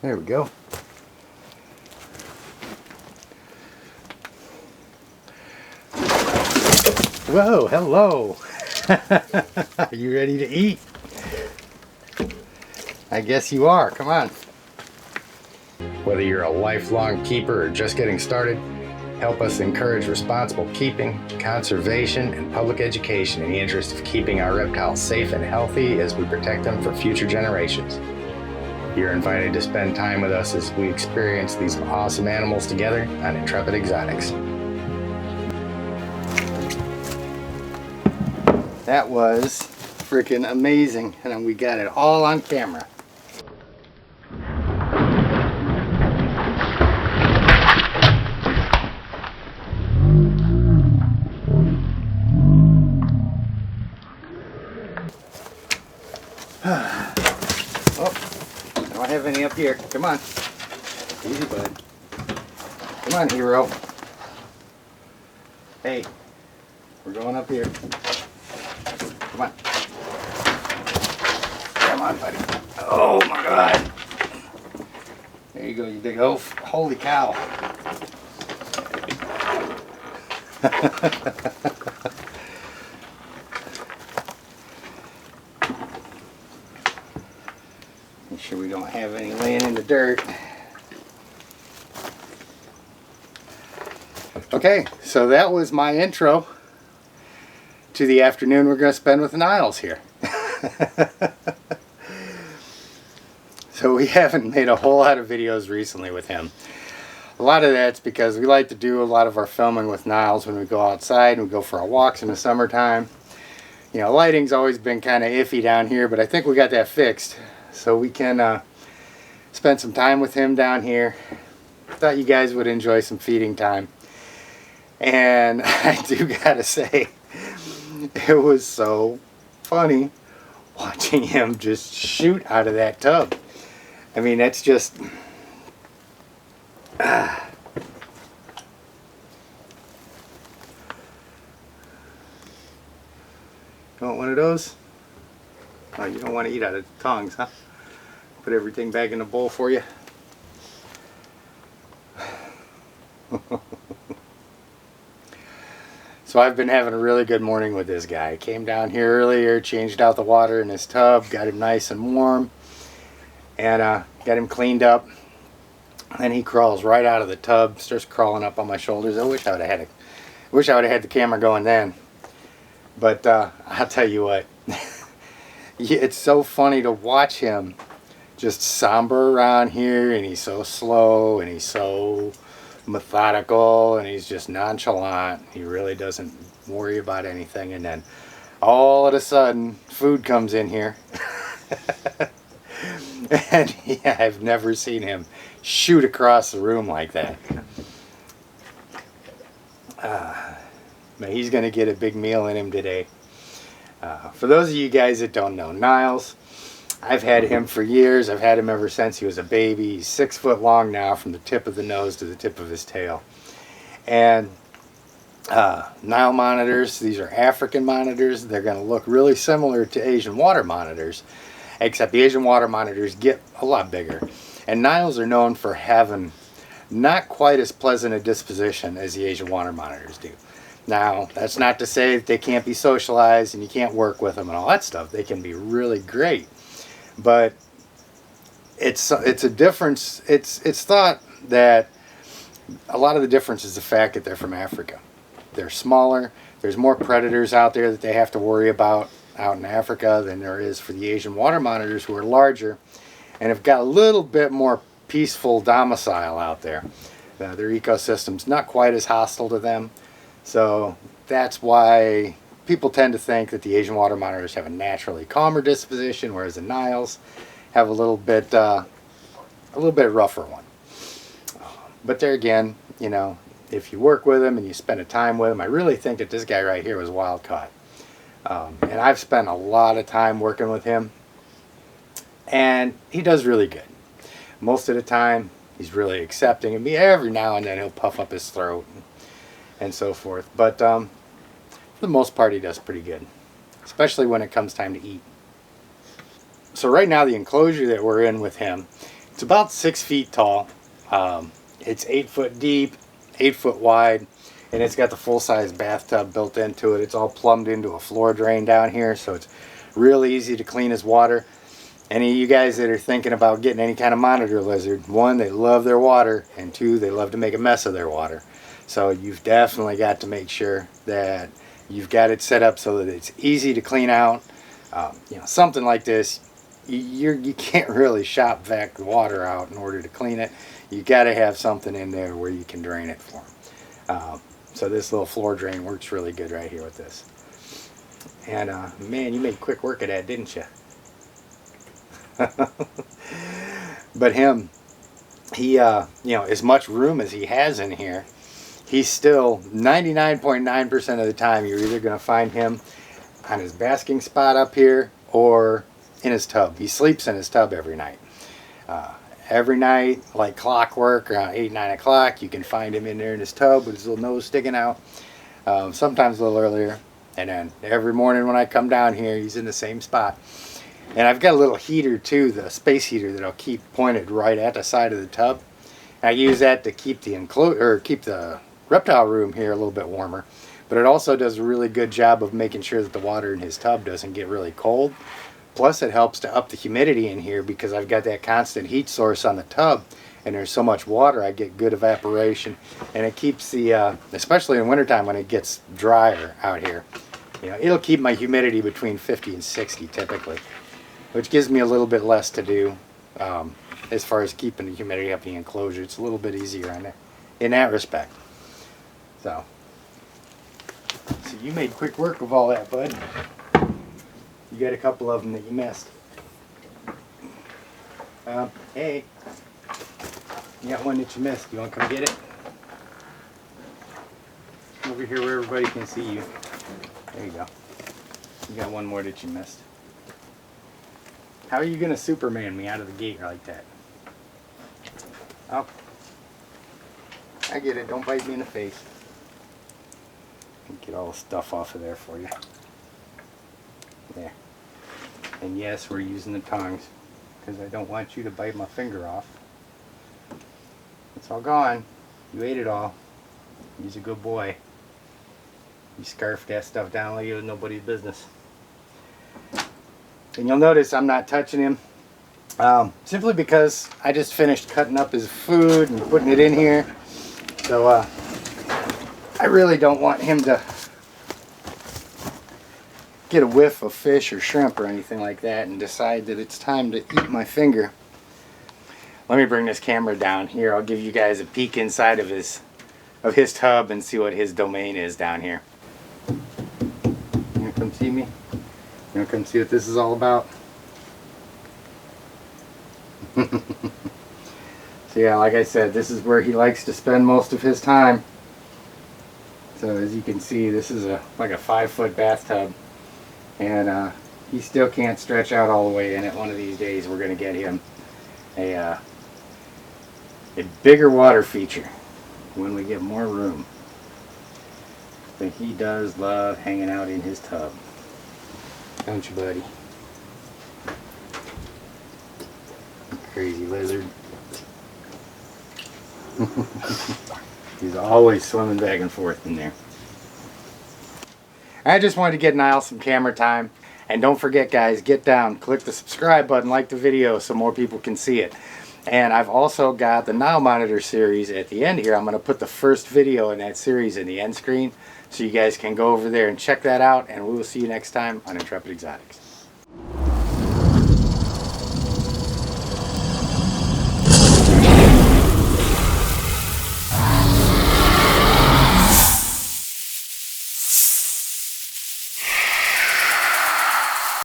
There we go. Whoa, hello. Are you ready to eat? I guess you are. Come on. Whether you're a lifelong keeper or just getting started, help us encourage responsible keeping, conservation, and public education in the interest of keeping our reptiles safe and healthy as we protect them for future generations. You're invited to spend time with us as we experience these awesome animals together on Intrepid Exotics. That was freaking amazing, and we got it all on camera. Oh, I don't have any up here. Come on. Easy, bud. Come on, hero. Hey, we're going up here. Come on. Come on, buddy. Oh, my God. There you go, you big oaf. Holy cow. Make sure we don't have any laying in the dirt. Okay, so that was my intro to the afternoon we're going to spend with Niles here. So we haven't made a whole lot of videos recently with him. A lot of that's because we like to do a lot of our filming with Niles when we go outside and we go for our walks in the summertime. You know, lighting's always been kind of iffy down here, but I think we got that fixed. So we can spend some time with him down here. Thought you guys would enjoy some feeding time. And I do gotta say, it was so funny watching him just shoot out of that tub. I mean, that's just... You want one of those? Oh, you don't want to eat out of the tongs, huh? Put everything back in the bowl for you. So I've been having a really good morning with this guy. I came down here earlier, changed out the water in his tub, got him nice and warm, and got him cleaned up. And he crawls right out of the tub, starts crawling up on my shoulders. I wish I would have had the camera going then. But I'll tell you what, it's so funny to watch him just somber around here, and he's so slow, and he's so methodical, and he's just nonchalant. He really doesn't worry about anything, and then all of a sudden food comes in here. And yeah, I've never seen him shoot across the room like that. But he's gonna get a big meal in him today. For those of you guys that don't know Niles, I've had him for years. I've had him ever since he was a baby. He's 6 foot long now, from the tip of the nose to the tip of his tail. And Nile monitors, these are African monitors. They're going to look really similar to Asian water monitors, except the Asian water monitors get a lot bigger. And Niles are known for having not quite as pleasant a disposition as the Asian water monitors do. Now, that's not to say that they can't be socialized and you can't work with them and all that stuff. They can be really great. But it's a difference. It's thought that a lot of the difference is the fact that they're from Africa. They're smaller. There's more predators out there that they have to worry about out in Africa than there is for the Asian water monitors, who are larger and have got a little bit more peaceful domicile out there. Their ecosystem's not quite as hostile to them. So that's why people tend to think that the Asian water monitors have a naturally calmer disposition, whereas the Niles have a little bit rougher one. But there again, you know, if you work with them and you spend a time with them, I really think that this guy right here was wild caught. And I've spent a lot of time working with him, and he does really good. Most of the time, he's really accepting of me. Every now and then he'll puff up his throat and so forth. But for the most part, he does pretty good, especially when it comes time to eat. So right now, the enclosure that we're in with him It's about 6 feet tall. It's 8 foot deep, 8 foot wide, and it's got the full-size bathtub built into it. It's all plumbed into a floor drain down here, so it's really easy to clean his water. Any of you guys that are thinking about getting any kind of monitor lizard, one, they love their water, and two, they love to make a mess of their water. So you've definitely got to make sure that you've got it set up so that it's easy to clean out. You know, something like this, you can't really shop vac the water out in order to clean it. You got to have something in there where you can drain it for them. So this little floor drain works really good right here with this. And man, you made quick work of that, didn't you? But him, he you know, as much room as he has in here, he's still 99.9% of the time you're either going to find him on his basking spot up here or in his tub. He sleeps in his tub every night. Every night, like clockwork, around 8, 9 o'clock, you can find him in there in his tub with his little nose sticking out. Sometimes a little earlier. And then every morning when I come down here, he's in the same spot. And I've got a little heater too, the space heater that I'll keep pointed right at the side of the tub. I use that to keep keep the reptile room here a little bit warmer. But it also does a really good job of making sure that the water in his tub doesn't get really cold. Plus it helps to up the humidity in here because I've got that constant heat source on the tub, and there's so much water I get good evaporation, and it keeps the especially in wintertime when it gets drier out here, you know, it'll keep my humidity between 50 and 60 typically, which gives me a little bit less to do as far as keeping the humidity up in the enclosure. It's a little bit easier on it in that respect. So you made quick work of all that, bud. You got a couple of them that you missed. Hey, you got one that you missed. You want to come get it? Over here where everybody can see you. There you go. You got one more that you missed. How are you going to Superman me out of the gate like that? Oh, I get it. Don't bite me in the face. Get all the stuff off of there for you. There. And yes, we're using the tongs because I don't want you to bite my finger off. It's all gone. You ate it all. He's a good boy. You scarfed that stuff down like it was nobody's business. And you'll notice I'm not touching him simply because I just finished cutting up his food and putting it in here. So I really don't want him to get a whiff of fish or shrimp or anything like that and decide that it's time to eat my finger. Let me bring this camera down here. I'll give you guys a peek inside of his tub and see what his domain is down here. You wanna come see me? You wanna come see what this is all about? So yeah, like I said, this is where he likes to spend most of his time. So as you can see, this is like a 5-foot bathtub. And he still can't stretch out all the way in it. One of these days we're going to get him a bigger water feature when we get more room. But he does love hanging out in his tub. Don't you, buddy? Crazy lizard. He's always swimming back and forth in there. I just wanted to get Niles some camera time. And don't forget, guys, get down, click the subscribe button, like the video so more people can see it. And I've also got the Nile Monitor series at the end here. I'm going to put the first video in that series in the end screen so you guys can go over there and check that out. And we will see you next time on Intrepid Exotics.